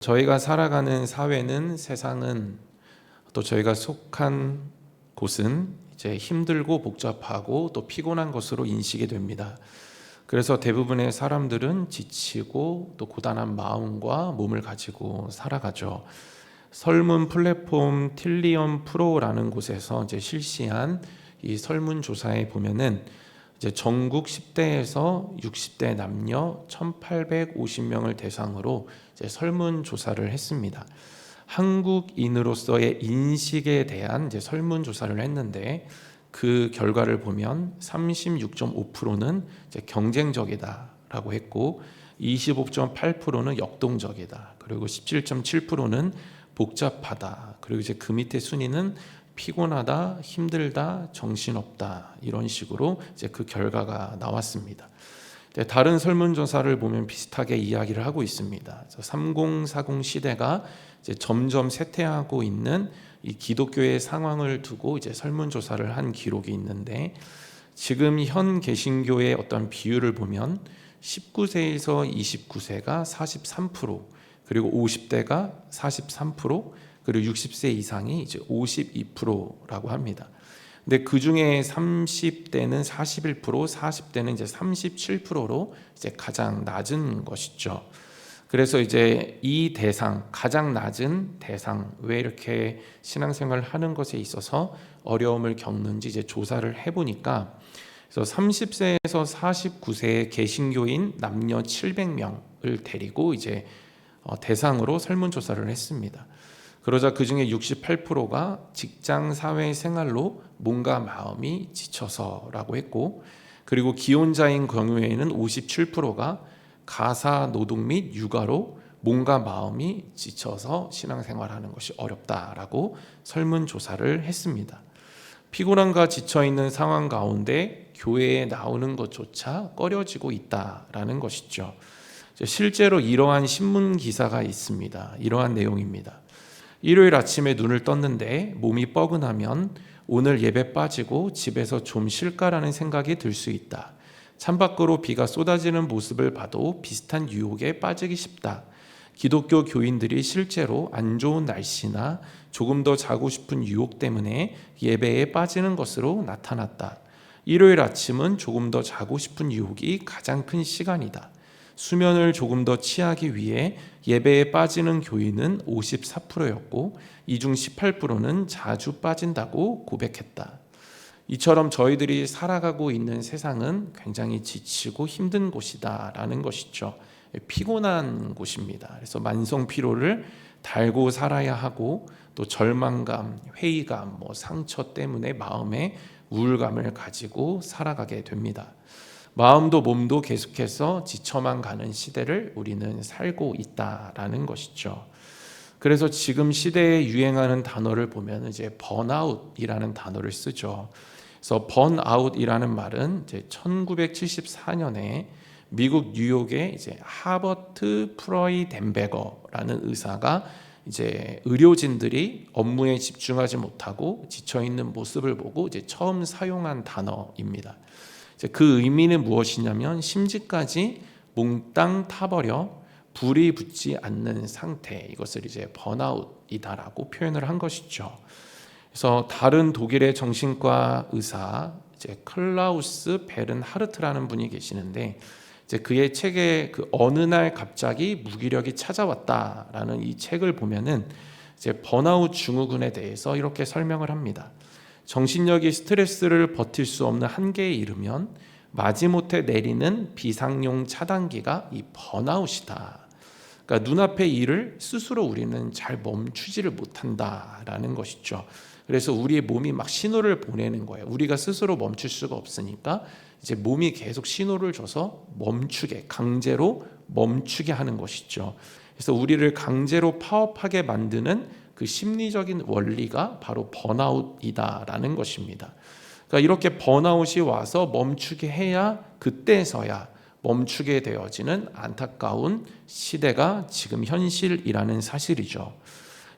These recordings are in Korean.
저희가 살아가는 사회는, 세상은, 또 저희가 속한 곳은 이제 힘들고 복잡하고 또 피곤한 것으로 인식이 됩니다. 그래서 대부분의 사람들은 지치고 또 고단한 마음과 몸을 가지고 살아가죠. 설문 플랫폼 틸리엄 프로라는 곳에서 이제 실시한 이 설문조사에 보면은 이제 전국 10대에서 60대 남녀 1,850명을 대상으로 이제 설문조사를 했습니다. 한국인으로서의 인식에 대한 이제 설문조사를 했는데 그 결과를 보면 36.5%는 이제 경쟁적이다라고 했고 25.8%는 역동적이다. 그리고 17.7%는 복잡하다. 그리고 이제 그 밑에 순위는 피곤하다, 힘들다, 정신없다 이런 식으로 이제 그 결과가 나왔습니다. 다른 설문조사를 보면 비슷하게 이야기를 하고 있습니다. 3040 시대가 이제 점점 쇠퇴하고 있는 이 기독교의 상황을 두고 이제 설문조사를 한 기록이 있는데 지금 현 개신교의 어떤 비율을 보면 19세에서 29세가 43%, 그리고 50대가 43%, 그리고 60세 이상이 이제 52%라고 합니다. 근데 그 중에 30대는 41%, 40대는 이제 37%로 이제 가장 낮은 것이죠. 그래서 이제 이 대상, 가장 낮은 대상, 왜 이렇게 신앙생활을 하는 것에 있어서 어려움을 겪는지 이제 조사를 해보니까, 그래서 30세에서 49세의 개신교인 남녀 700명을 데리고 이제 대상으로 설문조사를 했습니다. 그러자 그 중에 68%가 직장 사회 생활로 몸과 마음이 지쳐서라고 했고, 그리고 기혼자인 경우에는 57%가 가사 노동 및 육아로 몸과 마음이 지쳐서 신앙생활하는 것이 어렵다라고 설문조사를 했습니다. 피곤함과 지쳐있는 상황 가운데 교회에 나오는 것조차 꺼려지고 있다라는 것이죠. 실제로 이러한 신문 기사가 있습니다. 이러한 내용입니다. 일요일 아침에 눈을 떴는데 몸이 뻐근하면 오늘 예배 빠지고 집에서 좀 쉴까라는 생각이 들 수 있다. 창밖으로 비가 쏟아지는 모습을 봐도 비슷한 유혹에 빠지기 쉽다. 기독교 교인들이 실제로 안 좋은 날씨나 조금 더 자고 싶은 유혹 때문에 예배에 빠지는 것으로 나타났다. 일요일 아침은 조금 더 자고 싶은 유혹이 가장 큰 시간이다. 수면을 조금 더 취하기 위해 예배에 빠지는 교인은 54%였고 이 중 18%는 자주 빠진다고 고백했다. 이처럼 저희들이 살아가고 있는 세상은 굉장히 지치고 힘든 곳이다라는 것이죠. 피곤한 곳입니다. 그래서 만성 피로를 달고 살아야 하고 또 절망감, 회의감, 상처 때문에 마음에 우울감을 가지고 살아가게 됩니다. 마음도 몸도 계속해서 지쳐만 가는 시대를 우리는 살고 있다라는 것이죠. 그래서 지금 시대에 유행하는 단어를 보면 이제 번아웃이라는 단어를 쓰죠. 그래서 번아웃이라는 말은 이제 1974년에 미국 뉴욕의 이제 하버트 프로이덴베거라는 의사가 이제 의료진들이 업무에 집중하지 못하고 지쳐 있는 모습을 보고 이제 처음 사용한 단어입니다. 그 의미는 무엇이냐면 심지까지 몽땅 타버려 불이 붙지 않는 상태, 이것을 이제 번아웃이다라고 표현을 한 것이죠. 그래서 다른 독일의 정신과 의사 이제 클라우스 베른하르트라는 분이 계시는데 이제 그의 책에 그 어느 날 갑자기 무기력이 찾아왔다라는 이 책을 보면은 이제 번아웃 증후군에 대해서 이렇게 설명을 합니다. 정신력이 스트레스를 버틸 수 없는 한계에 이르면 마지못해 내리는 비상용 차단기가 이 번아웃이다. 그러니까 눈앞의 일을 스스로 우리는 잘 멈추지를 못한다라는 것이죠. 그래서 우리의 몸이 막 신호를 보내는 거예요. 우리가 스스로 멈출 수가 없으니까 이제 몸이 계속 신호를 줘서 멈추게, 강제로 멈추게 하는 것이죠. 그래서 우리를 강제로 파업하게 만드는 그 심리적인 원리가 바로 번아웃이다라는 것입니다. 그러니까 이렇게 번아웃이 와서 멈추게 해야 그때서야 멈추게 되어지는 안타까운 시대가 지금 현실이라는 사실이죠.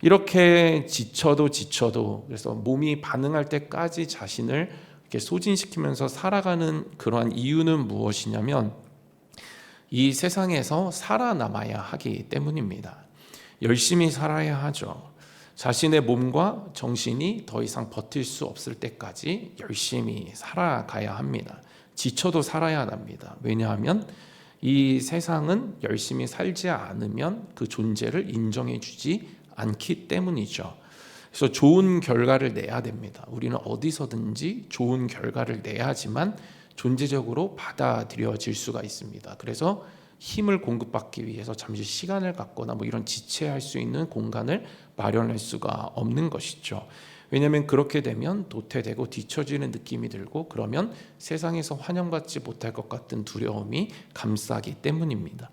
이렇게 지쳐도 그래서 몸이 반응할 때까지 자신을 이렇게 소진시키면서 살아가는 그러한 이유는 무엇이냐면 이 세상에서 살아남아야 하기 때문입니다. 열심히 살아야 하죠. 자신의 몸과 정신이 더 이상 버틸 수 없을 때까지 열심히 살아가야 합니다. 지쳐도 살아야 합니다. 왜냐하면 이 세상은 열심히 살지 않으면 그 존재를 인정해 주지 않기 때문이죠. 그래서 좋은 결과를 내야 됩니다. 우리는 어디서든지 좋은 결과를 내야지만 존재적으로 받아들여질 수가 있습니다. 그래서 힘을 공급받기 위해서 잠시 시간을 갖거나 뭐 이런 지체할 수 있는 공간을 마련할 수가 없는 것이죠. 왜냐하면 그렇게 되면 도태되고 뒤처지는 느낌이 들고 그러면 세상에서 환영받지 못할 것 같은 두려움이 감싸기 때문입니다.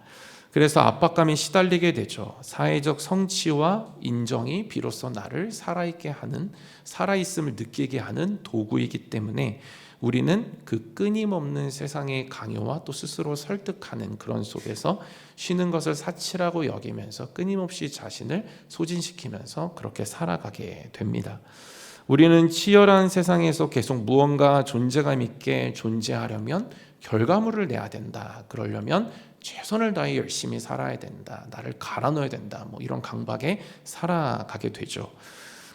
그래서 압박감에 시달리게 되죠. 사회적 성취와 인정이 비로소 나를 살아있게 하는, 살아있음을 느끼게 하는 도구이기 때문에 우리는 그 끊임없는 세상의 강요와 또 스스로 설득하는 그런 속에서 쉬는 것을 사치라고 여기면서 끊임없이 자신을 소진시키면서 그렇게 살아가게 됩니다. 우리는 치열한 세상에서 계속 무언가 존재감 있게 존재하려면 결과물을 내야 된다. 그러려면 최선을 다해 열심히 살아야 된다. 나를 갈아넣어야 된다. 뭐 이런 강박에 살아가게 되죠.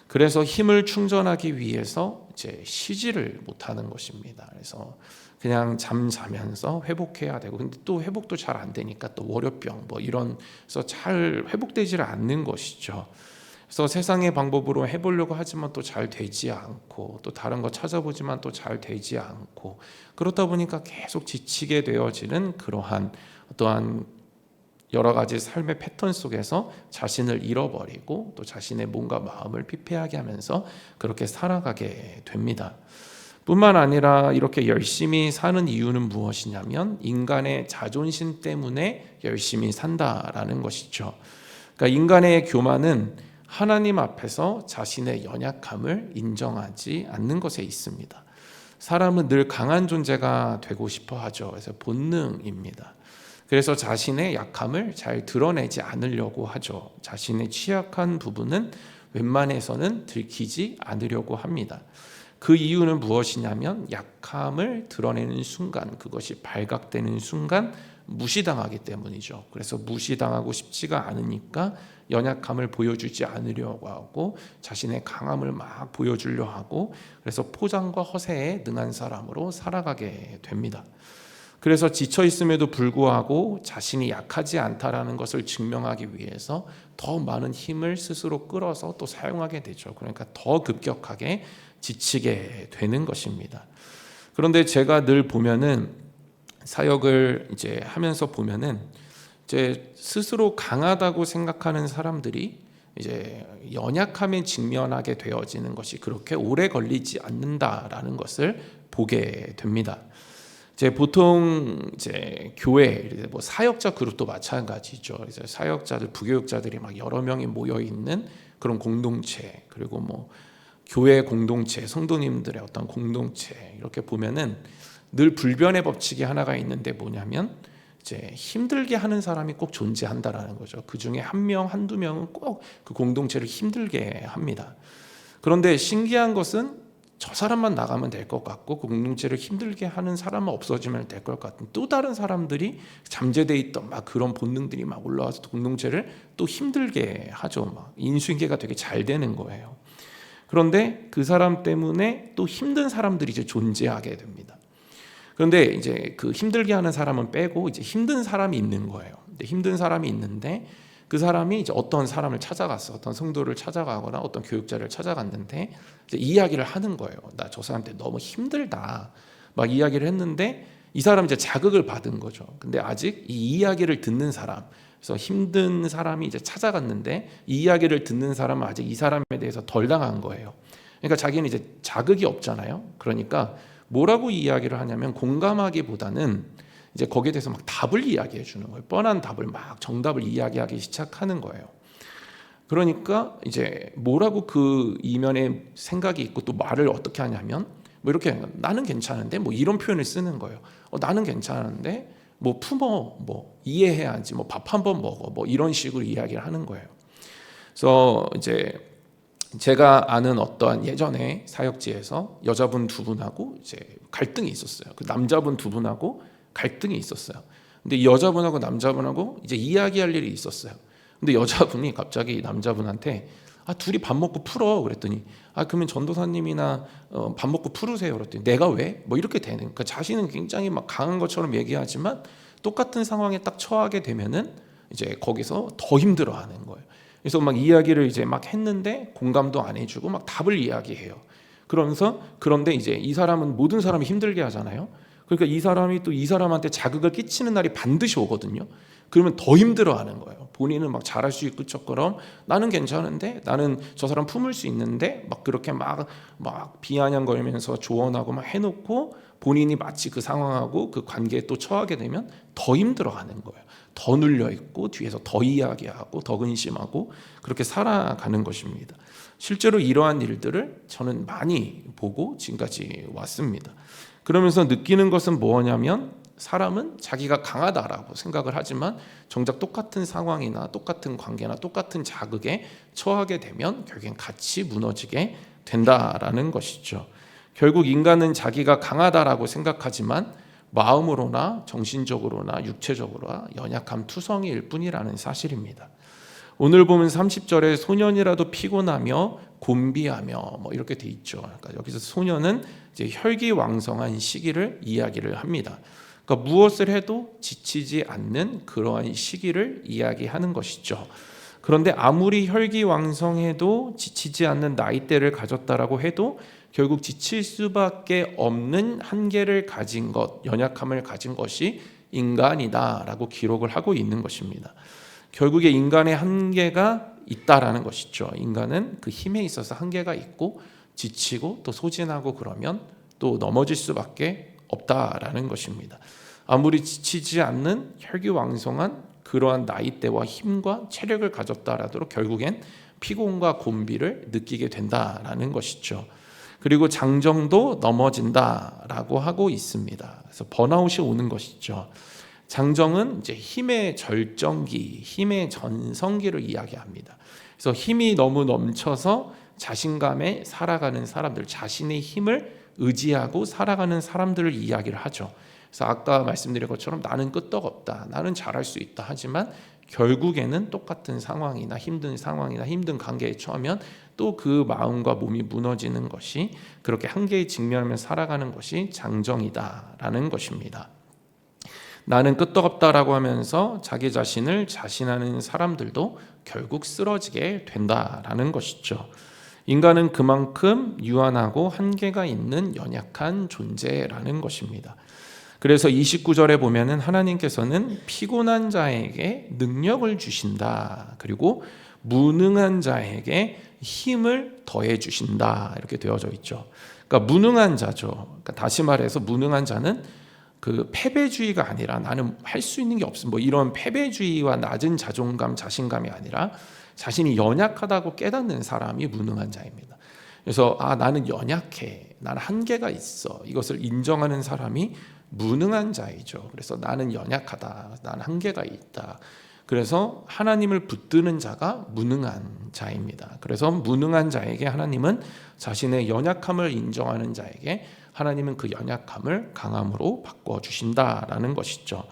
그래서 힘을 충전하기 위해서 이제 쉬지를 못하는 것입니다. 그래서 그냥 잠자면서 회복해야 되고, 근데 또 회복도 잘 안 되니까 또 월요병 뭐 이런서 잘 회복되지를 않는 것이죠. 그래서 세상의 방법으로 해보려고 하지만 또 잘 되지 않고, 또 다른 거 찾아보지만 또 잘 되지 않고, 그렇다 보니까 계속 지치게 되어지는 그러한 또한 여러 가지 삶의 패턴 속에서 자신을 잃어버리고 또 자신의 몸과 마음을 피폐하게 하면서 그렇게 살아가게 됩니다. 뿐만 아니라 이렇게 열심히 사는 이유는 무엇이냐면 인간의 자존심 때문에 열심히 산다라는 것이죠. 그러니까 인간의 교만은 하나님 앞에서 자신의 연약함을 인정하지 않는 것에 있습니다. 사람은 늘 강한 존재가 되고 싶어 하죠. 그래서 본능입니다. 그래서 자신의 약함을 잘 드러내지 않으려고 하죠. 자신의 취약한 부분은 웬만해서는 들키지 않으려고 합니다. 그 이유는 무엇이냐면 약함을 드러내는 순간, 그것이 발각되는 순간 무시당하기 때문이죠. 그래서 무시당하고 싶지가 않으니까 연약함을 보여주지 않으려고 하고 자신의 강함을 막 보여주려 하고, 그래서 포장과 허세에 능한 사람으로 살아가게 됩니다. 그래서 지쳐 있음에도 불구하고 자신이 약하지 않다라는 것을 증명하기 위해서 더 많은 힘을 스스로 끌어서 또 사용하게 되죠. 그러니까 더 급격하게 지치게 되는 것입니다. 그런데 제가 늘 보면은 사역을 이제 하면서 보면은 이제 스스로 강하다고 생각하는 사람들이 이제 연약함에 직면하게 되어지는 것이 그렇게 오래 걸리지 않는다라는 것을 보게 됩니다. 이제 보통 이제 교회 뭐 사역자 그룹도 마찬가지죠. 그래서 사역자들, 부교육자들이 막 여러 명이 모여 있는 그런 공동체, 그리고 뭐 교회 공동체, 성도님들의 어떤 공동체, 이렇게 보면은 늘 불변의 법칙이 하나가 있는데 뭐냐면 이제 힘들게 하는 사람이 꼭 존재한다라는 거죠. 그 중에 한 명, 한두 명은 꼭 그 공동체를 힘들게 합니다. 그런데 신기한 것은 저 사람만 나가면 될 것 같고 그 공동체를 힘들게 하는 사람은 없어지면 될 것 같은 또 다른 사람들이 잠재되어 있던 막 그런 본능들이 막 올라와서 공동체를 또 힘들게 하죠. 막 인수인계가 되게 잘 되는 거예요. 그런데 그 사람 때문에 또 힘든 사람들이 이제 존재하게 됩니다. 그런데 이제 그 힘들게 하는 사람은 빼고 이제 힘든 사람이 있는 거예요. 근데 힘든 사람이 있는데 그 사람이 이제 어떤 사람을 찾아갔어, 어떤 성도를 찾아가거나 어떤 교육자를 찾아갔는데 이제 이야기를 하는 거예요. 나 저 사람한테 너무 힘들다, 막 이야기를 했는데 이 사람이 이제 자극을 받은 거죠. 근데 아직 이 이야기를 듣는 사람, 그래서 힘든 사람이 이제 찾아갔는데 이 이야기를 듣는 사람은 아직 이 사람에 대해서 덜 당한 거예요. 그러니까 자기는 이제 자극이 없잖아요. 그러니까 뭐라고 이야기를 하냐면 공감하기보다는 이제 거기에 대해서 막 답을 이야기해 주는 거예요. 뻔한 답을 막 정답을 이야기하기 시작하는 거예요. 그러니까 이제 뭐라고 그 이면에 생각이 있고 또 말을 어떻게 하냐면 뭐 이렇게 나는 괜찮은데 뭐 이런 표현을 쓰는 거예요. 나는 괜찮은데 뭐 품어, 뭐 이해해야지, 뭐 밥 한 번 먹어, 뭐 이런 식으로 이야기를 하는 거예요. 그래서 이제 제가 아는 어떠한 예전에 사역지에서 여자분 두 분하고 이제 갈등이 있었어요. 그 남자분 두 분하고 갈등이 있었어요. 근데 여자분하고 남자분하고 이제 이야기할 일이 있었어요. 근데 여자분이 갑자기 남자분한테 둘이 밥 먹고 풀어 그랬더니 그러면 전도사님이나 밥 먹고 풀으세요 그랬더니 내가 왜? 뭐 이렇게 되는. 그러니까 자신은 굉장히 막 강한 것처럼 얘기하지만 똑같은 상황에 딱 처하게 되면은 이제 거기서 더 힘들어하는 거예요. 그래서 막 이야기를 이제 막 했는데 공감도 안 해주고 막 답을 이야기해요. 그러면서 그런데 이제 이 사람은 모든 사람이 힘들게 하잖아요. 그러니까 이 사람이 또 이 사람한테 자극을 끼치는 날이 반드시 오거든요. 그러면 더 힘들어하는 거예요. 본인은 막 잘할 수 있고 것처럼 나는 괜찮은데, 나는 저 사람 품을 수 있는데 막 그렇게 막 비아냥거리면서 조언하고 막 해놓고 본인이 마치 그 상황하고 그 관계에 또 처하게 되면 더 힘들어하는 거예요. 더 눌려 있고 뒤에서 더 이야기하고 더 근심하고 그렇게 살아가는 것입니다. 실제로 이러한 일들을 저는 많이 보고 지금까지 왔습니다. 그러면서 느끼는 것은 뭐냐면 사람은 자기가 강하다라고 생각을 하지만 정작 똑같은 상황이나 똑같은 관계나 똑같은 자극에 처하게 되면 결국엔 같이 무너지게 된다라는 것이죠. 결국 인간은 자기가 강하다라고 생각하지만 마음으로나 정신적으로나 육체적으로나 연약함 투성이일 뿐이라는 사실입니다. 오늘 보면 30절에 소년이라도 피곤하며 곤비하며 뭐 이렇게 돼 있죠. 그러니까 여기서 소년은 이제 혈기왕성한 시기를 이야기를 합니다. 그러니까 무엇을 해도 지치지 않는 그러한 시기를 이야기하는 것이죠. 그런데 아무리 혈기왕성해도 지치지 않는 나이대를 가졌다라고 해도 결국 지칠 수밖에 없는 한계를 가진 것, 연약함을 가진 것이 인간이다라고 기록을 하고 있는 것입니다. 결국에 인간의 한계가 있다라는 것이죠. 인간은 그 힘에 있어서 한계가 있고 지치고 또 소진하고 그러면 또 넘어질 수밖에 없다라는 것입니다. 아무리 지치지 않는 혈기왕성한 그러한 나이대와 힘과 체력을 가졌다라도 결국엔 피곤과 곤비를 느끼게 된다라는 것이죠. 그리고 장정도 넘어진다라고 하고 있습니다. 그래서 번아웃이 오는 것이죠. 장정은 이제 힘의 절정기, 힘의 전성기를 이야기합니다. 그래서 힘이 너무 넘쳐서 자신감에 살아가는 사람들, 자신의 힘을 의지하고 살아가는 사람들을 이야기를 하죠. 그래서 아까 말씀드린 것처럼 나는 끄떡없다, 나는 잘할 수 있다 하지만 결국에는 똑같은 상황이나 힘든 관계에 처하면 또 그 마음과 몸이 무너지는 것이, 그렇게 한계에 직면하며 살아가는 것이 장정이다라는 것입니다. 나는 끄떡없다라고 하면서 자기 자신을 자신하는 사람들도 결국 쓰러지게 된다라는 것이죠. 인간은 그만큼 유한하고 한계가 있는 연약한 존재라는 것입니다. 그래서 29절에 보면은 하나님께서는 피곤한 자에게 능력을 주신다. 그리고 무능한 자에게 힘을 더해 주신다. 이렇게 되어져 있죠. 그러니까 무능한 자죠. 그러니까 다시 말해서 무능한 자는 그 패배주의가 아니라 나는 할 수 있는 게 없음, 뭐 이런 패배주의와 낮은 자존감, 자신감이 아니라 자신이 연약하다고 깨닫는 사람이 무능한 자입니다. 그래서 나는 연약해, 나는 한계가 있어, 이것을 인정하는 사람이 무능한 자이죠. 그래서 나는 연약하다, 나는 한계가 있다. 그래서 하나님을 붙드는 자가 무능한 자입니다. 그래서 무능한 자에게 하나님은 자신의 연약함을 인정하는 자에게 하나님은 그 연약함을 강함으로 바꿔주신다라는 것이죠.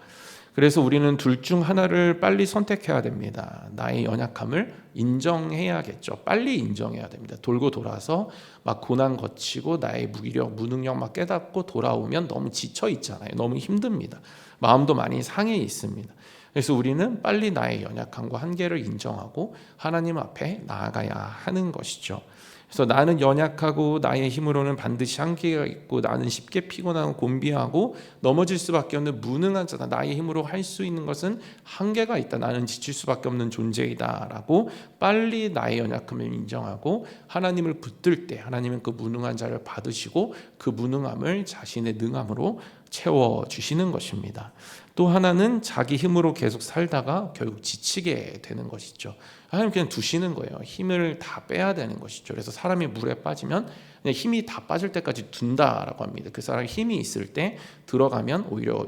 그래서 우리는 둘 중 하나를 빨리 선택해야 됩니다. 나의 연약함을 인정해야겠죠. 빨리 인정해야 됩니다. 돌고 돌아서 막 고난 거치고 나의 무기력, 무능력 막 깨닫고 돌아오면 너무 지쳐 있잖아요. 너무 힘듭니다. 마음도 많이 상해 있습니다. 그래서 우리는 빨리 나의 연약함과 한계를 인정하고 하나님 앞에 나아가야 하는 것이죠. 그래서 나는 연약하고 나의 힘으로는 반드시 한계가 있고 나는 쉽게 피곤하고 곤비하고 넘어질 수밖에 없는 무능한 자다. 나의 힘으로 할 수 있는 것은 한계가 있다. 나는 지칠 수밖에 없는 존재이다 라고 빨리 나의 연약함을 인정하고 하나님을 붙들 때 하나님은 그 무능한 자를 받으시고 그 무능함을 자신의 능함으로 채워주시는 것입니다. 또 하나는 자기 힘으로 계속 살다가 결국 지치게 되는 것이죠. 하나님 그냥 두시는 거예요. 힘을 다 빼야 되는 것이죠. 그래서 사람이 물에 빠지면 그냥 힘이 다 빠질 때까지 둔다라고 합니다. 그 사람이 힘이 있을 때 들어가면 오히려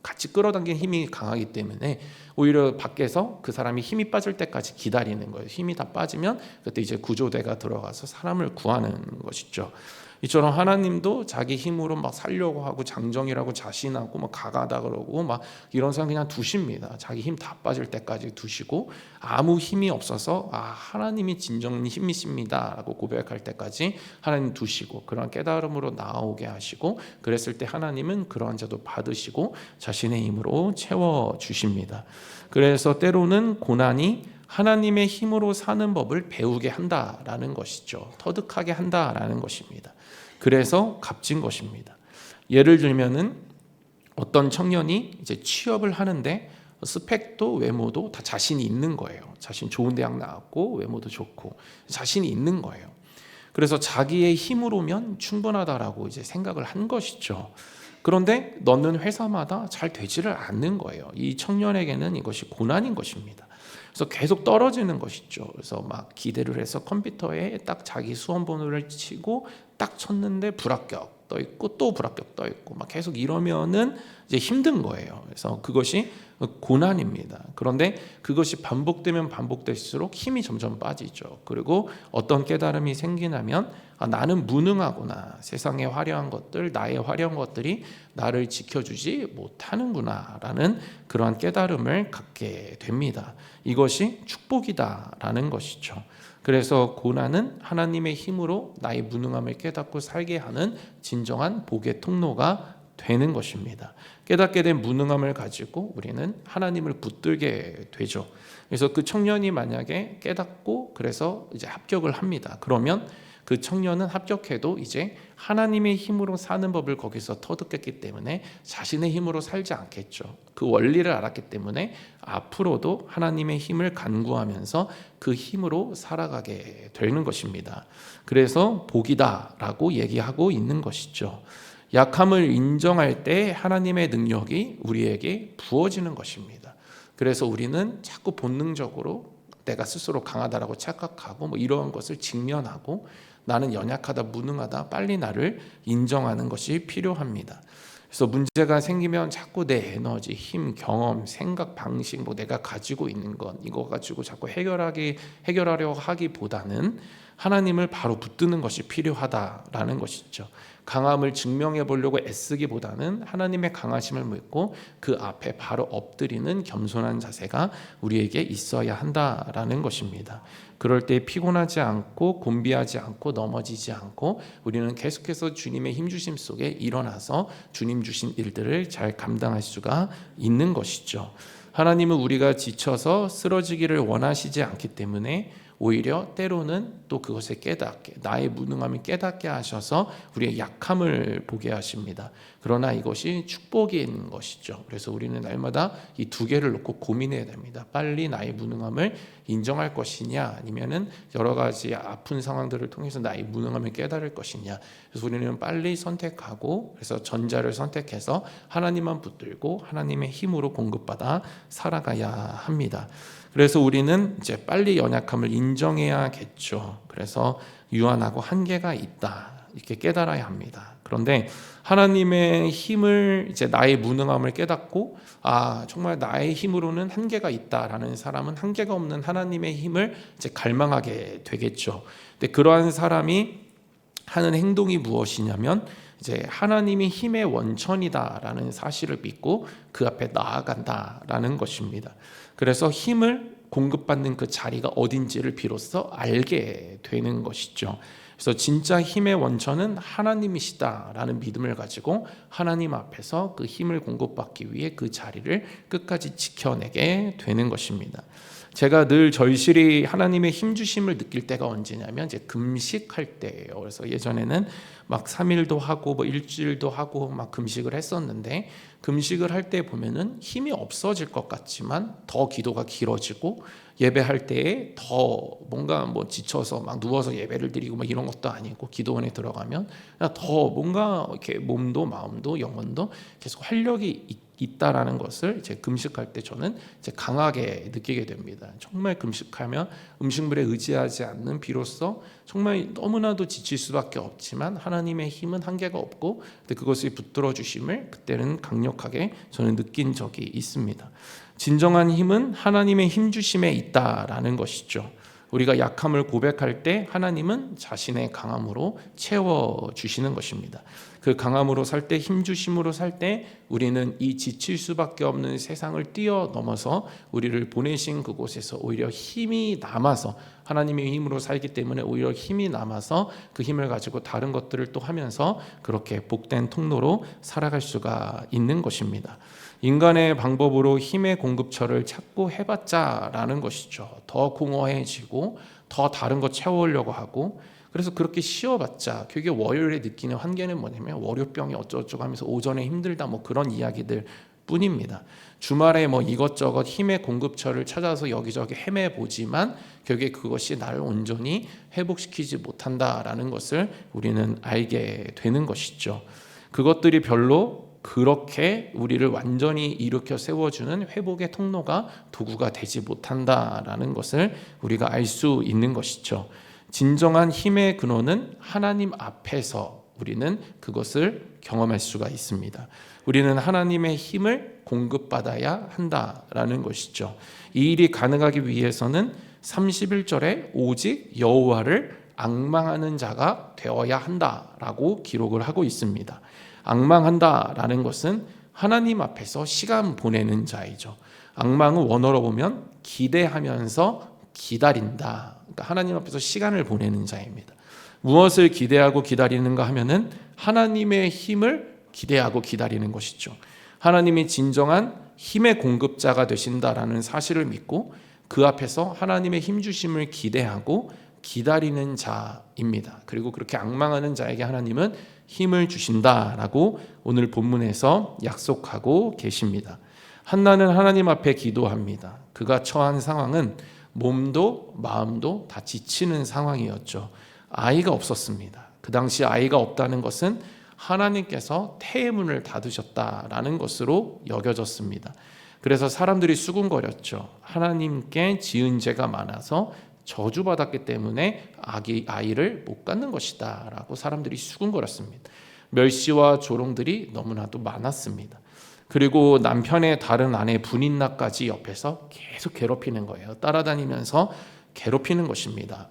같이 끌어당긴 힘이 강하기 때문에 오히려 밖에서 그 사람이 힘이 빠질 때까지 기다리는 거예요. 힘이 다 빠지면 그때 이제 구조대가 들어가서 사람을 구하는 것이죠. 이처럼 하나님도 자기 힘으로 막 살려고 하고 장정이라고 자신하고 막 강하다 그러고 막 이런 사람 그냥 두십니다. 자기 힘 다 빠질 때까지 두시고 아무 힘이 없어서 하나님이 진정 힘이십니다라고 고백할 때까지 하나님 두시고 그런 깨달음으로 나오게 하시고 그랬을 때 하나님은 그러한 자도 받으시고 자신의 힘으로 채워 주십니다. 그래서 때로는 고난이 하나님의 힘으로 사는 법을 배우게 한다라는 것이죠. 터득하게 한다라는 것입니다. 그래서 값진 것입니다. 예를 들면은 어떤 청년이 이제 취업을 하는데 스펙도 외모도 다 자신이 있는 거예요. 자신 좋은 대학 나왔고 외모도 좋고 자신이 있는 거예요. 그래서 자기의 힘으로면 충분하다라고 이제 생각을 한 것이죠. 그런데 넣는 회사마다 잘 되지를 않는 거예요. 이 청년에게는 이것이 고난인 것입니다. 그래서 계속 떨어지는 것이죠. 그래서 막 기대를 해서 컴퓨터에 딱 자기 수험 번호를 치고 딱 쳤는데 불합격 떠 있고 또 불합격 떠 있고 막 계속 이러면은 이제 힘든 거예요. 그래서 그것이 고난입니다. 그런데 그것이 반복되면 반복될수록 힘이 점점 빠지죠. 그리고 어떤 깨달음이 생기냐면 나는 무능하구나. 세상의 화려한 것들, 나의 화려한 것들이 나를 지켜주지 못하는구나라는 그러한 깨달음을 갖게 됩니다. 이것이 축복이다라는 것이죠. 그래서 고난은 하나님의 힘으로 나의 무능함을 깨닫고 살게 하는 진정한 복의 통로가 되는 것입니다. 깨닫게 된 무능함을 가지고 우리는 하나님을 붙들게 되죠. 그래서 그 청년이 만약에 깨닫고 그래서 이제 합격을 합니다. 그러면 그 청년은 합격해도 이제 하나님의 힘으로 사는 법을 거기서 터득했기 때문에 자신의 힘으로 살지 않겠죠. 그 원리를 알았기 때문에 앞으로도 하나님의 힘을 간구하면서 그 힘으로 살아가게 되는 것입니다. 그래서 복이다라고 얘기하고 있는 것이죠. 약함을 인정할 때 하나님의 능력이 우리에게 부어지는 것입니다. 그래서 우리는 자꾸 본능적으로 내가 스스로 강하다라고 착각하고 이러한 것을 직면하고 나는 연약하다, 무능하다, 빨리 나를 인정하는 것이 필요합니다. 그래서 문제가 생기면 자꾸 내 에너지, 힘, 경험, 생각, 방식, 내가 가지고 있는 것 이거 가지고 자꾸 해결하려고 하기보다는 하나님을 바로 붙드는 것이 필요하다라는 것이죠. 강함을 증명해 보려고 애쓰기보다는 하나님의 강하심을 믿고 그 앞에 바로 엎드리는 겸손한 자세가 우리에게 있어야 한다라는 것입니다. 그럴 때 피곤하지 않고 곤비하지 않고 넘어지지 않고 우리는 계속해서 주님의 힘주심 속에 일어나서 주님 주신 일들을 잘 감당할 수가 있는 것이죠. 하나님은 우리가 지쳐서 쓰러지기를 원하시지 않기 때문에 오히려 때로는 또 그것을 깨닫게 나의 무능함을 깨닫게 하셔서 우리의 약함을 보게 하십니다. 그러나 이것이 축복인 것이죠. 그래서 우리는 날마다 이 두 개를 놓고 고민해야 됩니다. 빨리 나의 무능함을 인정할 것이냐 아니면은 여러 가지 아픈 상황들을 통해서 나의 무능함을 깨달을 것이냐. 그래서 우리는 빨리 선택하고 그래서 전자를 선택해서 하나님만 붙들고 하나님의 힘으로 공급받아 살아가야 합니다. 그래서 우리는 이제 빨리 연약함을 인정해야겠죠. 그래서 유한하고 한계가 있다. 이렇게 깨달아야 합니다. 그런데 하나님의 힘을 이제 나의 무능함을 깨닫고 정말 나의 힘으로는 한계가 있다라는 사람은 한계가 없는 하나님의 힘을 이제 갈망하게 되겠죠. 근데 그러한 사람이 하는 행동이 무엇이냐면 이제 하나님이 힘의 원천이다라는 사실을 믿고 그 앞에 나아간다라는 것입니다. 그래서 힘을 공급받는 그 자리가 어딘지를 비로소 알게 되는 것이죠. 그래서 진짜 힘의 원천은 하나님이시다라는 믿음을 가지고 하나님 앞에서 그 힘을 공급받기 위해 그 자리를 끝까지 지켜내게 되는 것입니다. 제가 늘 절실히 하나님의 힘 주심을 느낄 때가 언제냐면 이제 금식할 때예요. 그래서 예전에는 막 3일도 하고 일주일도 하고 막 금식을 했었는데 금식을 할 때 보면은 힘이 없어질 것 같지만 더 기도가 길어지고 예배할 때에 더 뭔가 지쳐서 막 누워서 예배를 드리고 이런 것도 아니고 기도원에 들어가면 더 뭔가 이렇게 몸도 마음도 영혼도 계속 활력이 있다라는 것을 이제 금식할 때 저는 이제 강하게 느끼게 됩니다. 정말 금식하면 음식물에 의지하지 않는 비로소 정말 너무나도 지칠 수밖에 없지만 하나님의 힘은 한계가 없고 그것을 붙들어 주심을 그때는 강력하게 저는 느낀 적이 있습니다. 진정한 힘은 하나님의 힘 주심에 있다라는 것이죠. 우리가 약함을 고백할 때 하나님은 자신의 강함으로 채워주시는 것입니다. 그 강함으로 살 때, 힘 주심으로 살 때 우리는 이 지칠 수밖에 없는 세상을 뛰어넘어서 우리를 보내신 그곳에서 오히려 힘이 남아서, 하나님의 힘으로 살기 때문에 오히려 힘이 남아서 그 힘을 가지고 다른 것들을 또 하면서 그렇게 복된 통로로 살아갈 수가 있는 것입니다. 인간의 방법으로 힘의 공급처를 찾고 해봤자라는 것이죠. 더 공허해지고 더 다른 거 채우려고 하고, 그래서 그렇게 쉬어봤자 그게 월요일에 느끼는 한계는 뭐냐면 월요병이 어쩌고저쩌고 하면서 오전에 힘들다 뭐 그런 이야기들 뿐입니다. 주말에 뭐 이것저것 힘의 공급처를 찾아서 여기저기 헤매보지만 결국에 그것이 나를 온전히 회복시키지 못한다라는 것을 우리는 알게 되는 것이죠. 그것들이 별로 그렇게 우리를 완전히 일으켜 세워주는 회복의 통로가 도구가 되지 못한다라는 것을 우리가 알 수 있는 것이죠. 진정한 힘의 근원은 하나님 앞에서 우리는 그것을 경험할 수가 있습니다. 우리는 하나님의 힘을 공급받아야 한다라는 것이죠. 이 일이 가능하기 위해서는 31절에 오직 여호와를 앙망하는 자가 되어야 한다라고 기록을 하고 있습니다. 앙망한다라는 것은 하나님 앞에서 시간 보내는 자이죠. 앙망은 원어로 보면 기대하면서 기다린다. 그러니까 하나님 앞에서 시간을 보내는 자입니다. 무엇을 기대하고 기다리는가 하면은 하나님의 힘을 기대하고 기다리는 것이죠. 하나님이 진정한 힘의 공급자가 되신다라는 사실을 믿고 그 앞에서 하나님의 힘 주심을 기대하고 기다리는 자입니다. 그리고 그렇게 앙망하는 자에게 하나님은 힘을 주신다라고 오늘 본문에서 약속하고 계십니다. 한나는 하나님 앞에 기도합니다. 그가 처한 상황은 몸도 마음도 다 지치는 상황이었죠. 아이가 없었습니다. 그 당시 아이가 없다는 것은 하나님께서 태의 문을 닫으셨다라는 것으로 여겨졌습니다. 그래서 사람들이 수군거렸죠. 하나님께 지은 죄가 많아서 저주받았기 때문에 아이를 못 갖는 것이다 라고 사람들이 수군거렸습니다. 멸시와 조롱들이 너무나도 많았습니다. 그리고 남편의 다른 아내 분인나까지 옆에서 계속 괴롭히는 거예요. 따라다니면서 괴롭히는 것입니다.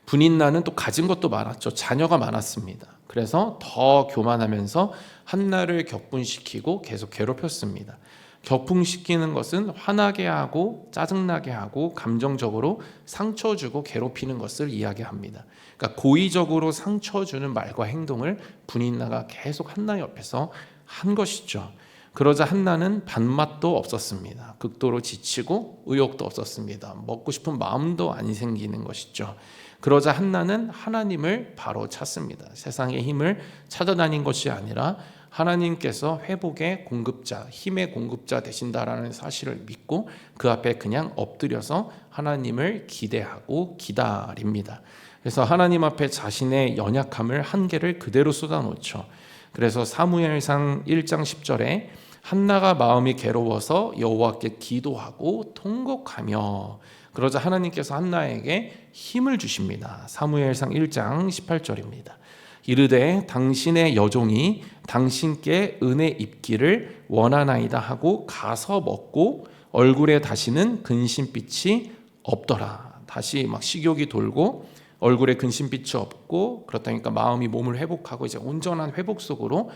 분인나는 또 가진 것도 많았죠. 자녀가 많았습니다. 그래서 더 교만하면서 한나를 격분시키고 계속 괴롭혔습니다. 격분시키는 것은 화나게 하고 짜증나게 하고 감정적으로 상처 주고 괴롭히는 것을 이야기합니다. 그러니까 고의적으로 상처 주는 말과 행동을 분인나가 계속 한나 옆에서 한 것이죠. 그러자 한나는 밥맛도 없었습니다. 극도로 지치고 의욕도 없었습니다. 먹고 싶은 마음도 안 생기는 것이죠. 그러자 한나는 하나님을 바로 찾습니다. 세상의 힘을 찾아다닌 것이 아니라 하나님께서 회복의 공급자, 힘의 공급자 되신다라는 사실을 믿고 그 앞에 그냥 엎드려서 하나님을 기대하고 기다립니다. 그래서 하나님 앞에 자신의 연약함을 한계를 그대로 쏟아놓죠. 그래서 사무엘상 1장 10절에 한나가 마음이 괴로워서 여호와께 기도하고 통곡하며, 그러자 하나님께서 한나에게 힘을 주십니다. 사무엘상 1장 18절입니다. 이르되 당신의 여종이 당신께 은혜 입기를 원하나이다 하고 가서 먹고 얼굴에 다시는 근심빛이 없더라. 다시 막 식욕이 돌고 얼굴에 근심빛이 없고 그렇다니까 마음이 몸을 회복하고 이제 온전한 회복 속으로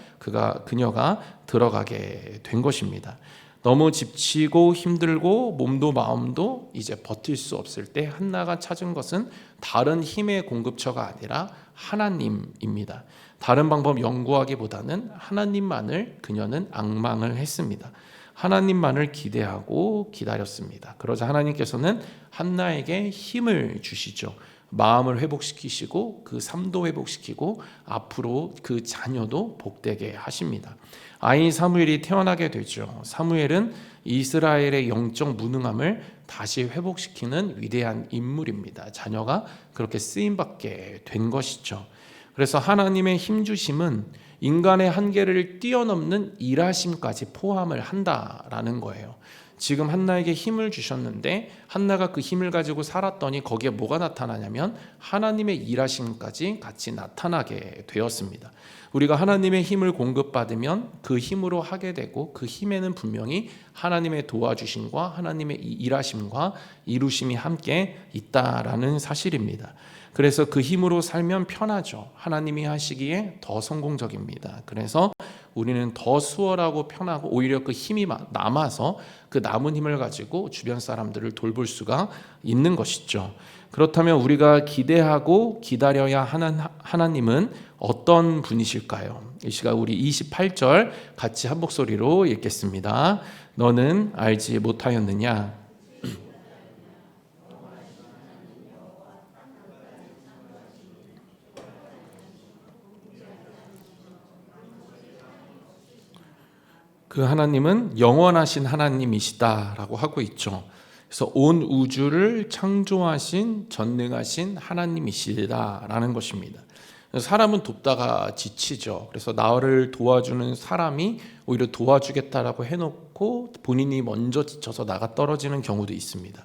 그녀가 들어가게 된 것입니다. 너무 지치고 힘들고 몸도 마음도 이제 버틸 수 없을 때 한나가 찾은 것은 다른 힘의 공급처가 아니라 하나님입니다. 다른 방법 연구하기보다는 하나님만을 그녀는 앙망을 했습니다. 하나님만을 기대하고 기다렸습니다. 그러자 하나님께서는 한나에게 힘을 주시죠. 마음을 회복시키시고 그 삶도 회복시키고 앞으로 그 자녀도 복되게 하십니다. 아이 사무엘이 태어나게 되죠. 사무엘은 이스라엘의 영적 무능함을 다시 회복시키는 위대한 인물입니다. 자녀가 그렇게 쓰임받게 된 것이죠. 그래서 하나님의 힘주심은 인간의 한계를 뛰어넘는 일하심까지 포함을 한다라는 거예요. 지금 한나에게 힘을 주셨는데 한나가 그 힘을 가지고 살았더니 거기에 뭐가 나타나냐면 하나님의 일하심까지 같이 나타나게 되었습니다. 우리가 하나님의 힘을 공급받으면 그 힘으로 하게 되고 그 힘에는 분명히 하나님의 도와주심과 하나님의 일하심과 이루심이 함께 있다라는 사실입니다. 그래서 그 힘으로 살면 편하죠. 하나님이 하시기에 더 성공적입니다. 그래서 우리는 더 수월하고 편하고 오히려 그 힘이 남아서 그 남은 힘을 가지고 주변 사람들을 돌볼 수가 있는 것이죠. 그렇다면 우리가 기대하고 기다려야 하는 하나님은 어떤 분이실까요? 이 시간 우리 28절 같이 한 목소리로 읽겠습니다. 너는 알지 못하였느냐? 그 하나님은 영원하신 하나님이시다라고 하고 있죠. 그래서 온 우주를 창조하신 전능하신 하나님이시다라는 것입니다. 사람은 돕다가 지치죠. 그래서 나를 도와주는 사람이 오히려 도와주겠다라고 해놓고 본인이 먼저 지쳐서 나가 떨어지는 경우도 있습니다.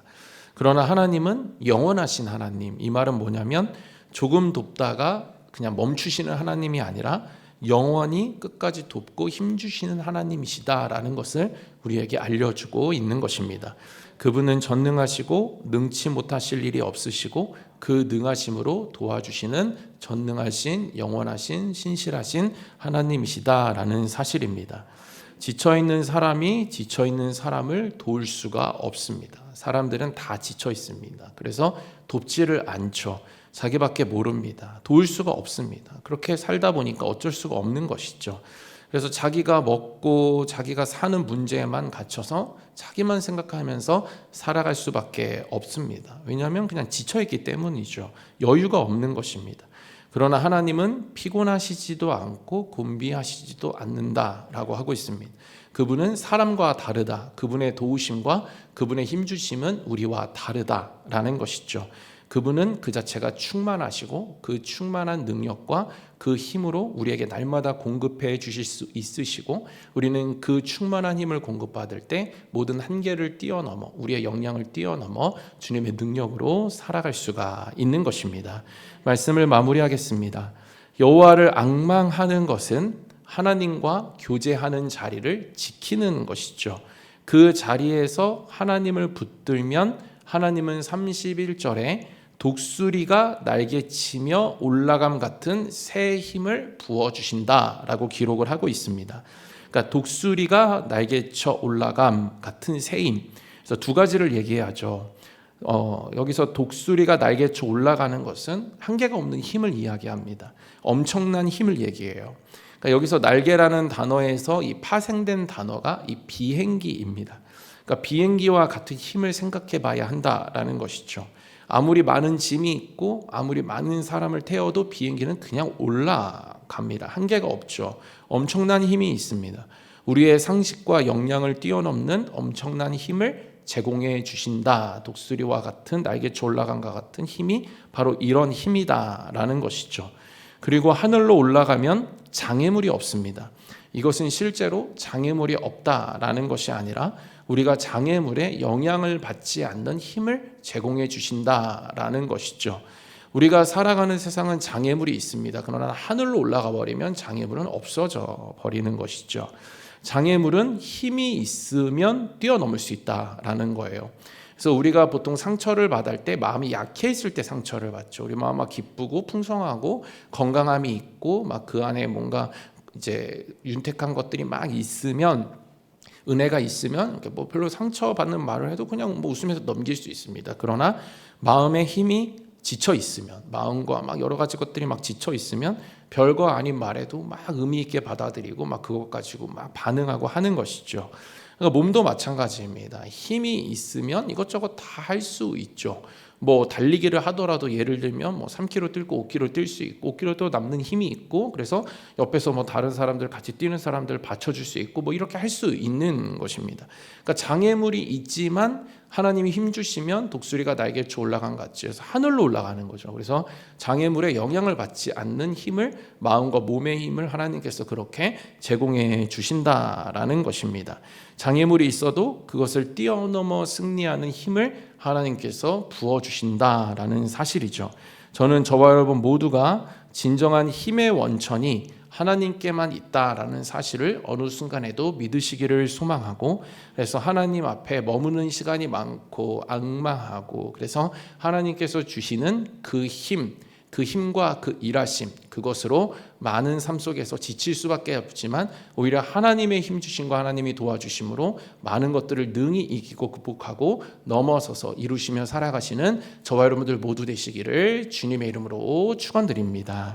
그러나 하나님은 영원하신 하나님, 이 말은 뭐냐면 조금 돕다가 그냥 멈추시는 하나님이 아니라 영원히 끝까지 돕고 힘주시는 하나님이시다라는 것을 우리에게 알려주고 있는 것입니다. 그분은 전능하시고 능치 못하실 일이 없으시고 그 능하심으로 도와주시는 전능하신 영원하신 신실하신 하나님이시다라는 사실입니다. 지쳐있는 사람이 지쳐있는 사람을 도울 수가 없습니다. 사람들은 다 지쳐 있습니다. 그래서 돕지를 않죠. 자기밖에 모릅니다. 도울 수가 없습니다. 그렇게 살다 보니까 어쩔 수가 없는 것이죠. 그래서 자기가 먹고 자기가 사는 문제에만 갇혀서 자기만 생각하면서 살아갈 수밖에 없습니다. 왜냐하면 그냥 지쳐있기 때문이죠. 여유가 없는 것입니다. 그러나 하나님은 피곤하시지도 않고 곤비하시지도 않는다라고 하고 있습니다. 그분은 사람과 다르다. 그분의 도우심과 그분의 힘주심은 우리와 다르다라는 것이죠. 그분은 그 자체가 충만하시고 그 충만한 능력과 그 힘으로 우리에게 날마다 공급해 주실 수 있으시고 우리는 그 충만한 힘을 공급받을 때 모든 한계를 뛰어넘어 우리의 역량을 뛰어넘어 주님의 능력으로 살아갈 수가 있는 것입니다. 말씀을 마무리하겠습니다. 여호와를 앙망하는 것은 하나님과 교제하는 자리를 지키는 것이죠. 그 자리에서 하나님을 붙들면 하나님은 31절에 독수리가 날개치며 올라감 같은 새 힘을 부어주신다라고 기록을 하고 있습니다. 그러니까 독수리가 날개쳐 올라감 같은 새 힘. 그래서 두 가지를 얘기하죠. 여기서 독수리가 날개쳐 올라가는 것은 한계가 없는 힘을 이야기합니다. 엄청난 힘을 얘기해요. 그러니까 여기서 날개라는 단어에서 이 파생된 단어가 이 비행기입니다. 그러니까 비행기와 같은 힘을 생각해 봐야 한다라는 것이죠. 아무리 많은 짐이 있고 아무리 많은 사람을 태워도 비행기는 그냥 올라갑니다. 한계가 없죠. 엄청난 힘이 있습니다. 우리의 상식과 역량을 뛰어넘는 엄청난 힘을 제공해 주신다. 독수리와 같은 날개쳐 올라간과 같은 힘이 바로 이런 힘이다라는 것이죠. 그리고 하늘로 올라가면 장애물이 없습니다. 이것은 실제로 장애물이 없다라는 것이 아니라 우리가 장애물에 영향을 받지 않는 힘을 제공해 주신다라는 것이죠. 우리가 살아가는 세상은 장애물이 있습니다. 그러나 하늘로 올라가 버리면 장애물은 없어져 버리는 것이죠. 장애물은 힘이 있으면 뛰어넘을 수 있다라는 거예요. 그래서 우리가 보통 상처를 받을 때 마음이 약해 있을 때 상처를 받죠. 우리 마음 막 기쁘고 풍성하고 건강함이 있고 막 그 안에 뭔가 이제 윤택한 것들이 막 있으면 은혜가 있으면 뭐 별로 상처받는 말을 해도 그냥 뭐 웃으면서 넘길 수 있습니다. 그러나 마음의 힘이 지쳐 있으면 마음과 막 여러 가지 것들이 막 지쳐 있으면 별거 아닌 말에도 막 의미 있게 받아들이고 막 그것 가지고 막 반응하고 하는 것이죠. 그러니까 몸도 마찬가지입니다. 힘이 있으면 이것저것 다 할 수 있죠. 뭐 달리기를 하더라도 예를 들면 뭐 3km 뛰고 5km 뛸 수 있고 5km도 남는 힘이 있고 그래서 옆에서 뭐 다른 사람들 같이 뛰는 사람들 받쳐줄 수 있고 뭐 이렇게 할 수 있는 것입니다. 그러니까 장애물이 있지만 하나님이 힘 주시면 독수리가 날개쳐 올라간 것 같이 해서 하늘로 올라가는 거죠. 그래서 장애물에 영향을 받지 않는 힘을, 마음과 몸의 힘을 하나님께서 그렇게 제공해 주신다라는 것입니다. 장애물이 있어도 그것을 뛰어넘어 승리하는 힘을 하나님께서 부어주신다라는 사실이죠. 저는 저와 여러분 모두가 진정한 힘의 원천이 하나님께만 있다라는 사실을 어느 순간에도 믿으시기를 소망하고, 그래서 하나님 앞에 머무는 시간이 많고 앙망하고, 그래서 하나님께서 주시는 그 힘, 그 힘과 그 일하심, 그것으로 많은 삶 속에서 지칠 수밖에 없지만 오히려 하나님의 힘 주심과 하나님이 도와주심으로 많은 것들을 능히 이기고 극복하고 넘어서서 이루시며 살아가시는 저와 여러분들 모두 되시기를 주님의 이름으로 축원드립니다.